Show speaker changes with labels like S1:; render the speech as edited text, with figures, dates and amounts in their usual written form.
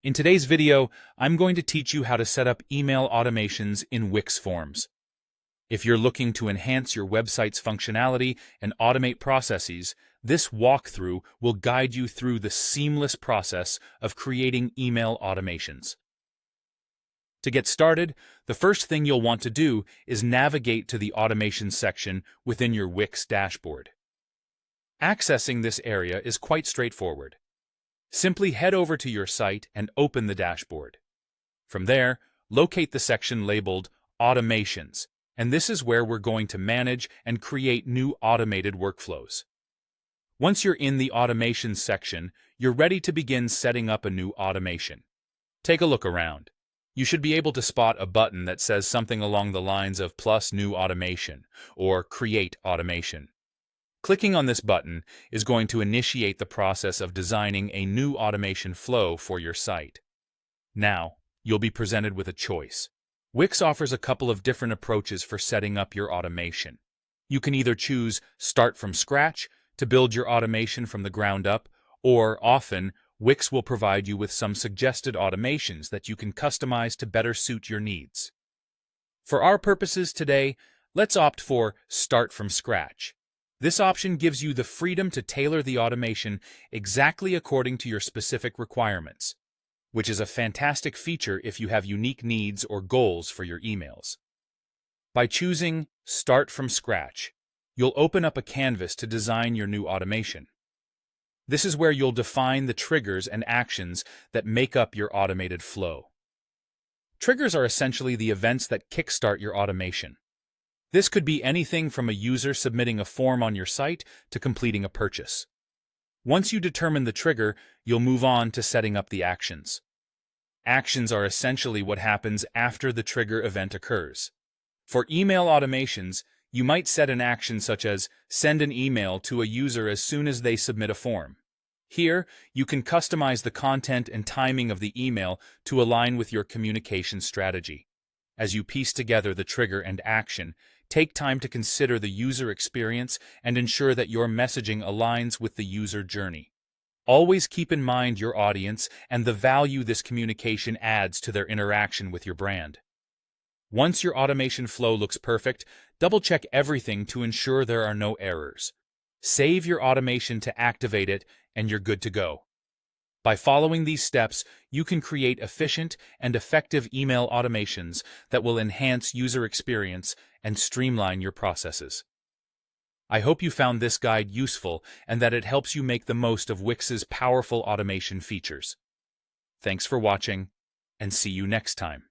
S1: In today's video, I'm going to teach you how to set up email automations in Wix Forms. If you're looking to enhance your website's functionality and automate processes, this walkthrough will guide you through the seamless process of creating email automations. To get started, the first thing you'll want to do is navigate to the Automation section within your Wix dashboard. Accessing this area is quite straightforward. Simply head over to your site and open the dashboard. From there, locate the section labeled Automations, and this is where we're going to manage and create new automated workflows. Once you're in the Automations section, you're ready to begin setting up a new automation. Take a look around. You should be able to spot a button that says something along the lines of Plus New Automation or Create Automation. Clicking on this button is going to initiate the process of designing a new automation flow for your site. Now, you'll be presented with a choice. Wix offers a couple of different approaches for setting up your automation. You can either choose Start from Scratch to build your automation from the ground up, or often, Wix will provide you with some suggested automations that you can customize to better suit your needs. For our purposes today, let's opt for Start from Scratch. This option gives you the freedom to tailor the automation exactly according to your specific requirements, which is a fantastic feature if you have unique needs or goals for your emails. By choosing Start from Scratch, you'll open up a canvas to design your new automation. This is where you'll define the triggers and actions that make up your automated flow. Triggers are essentially the events that kickstart your automation. This could be anything from a user submitting a form on your site to completing a purchase. Once you determine the trigger, you'll move on to setting up the actions. Actions are essentially what happens after the trigger event occurs. For email automations, you might set an action such as send an email to a user as soon as they submit a form. Here, you can customize the content and timing of the email to align with your communication strategy. As you piece together the trigger and action, take time to consider the user experience and ensure that your messaging aligns with the user journey. Always keep in mind your audience and the value this communication adds to their interaction with your brand. Once your automation flow looks perfect, double-check everything to ensure there are no errors. Save your automation to activate it, and you're good to go. By following these steps, you can create efficient and effective email automations that will enhance user experience and streamline your processes. I hope you found this guide useful and that it helps you make the most of Wix's powerful automation features. Thanks for watching, and see you next time.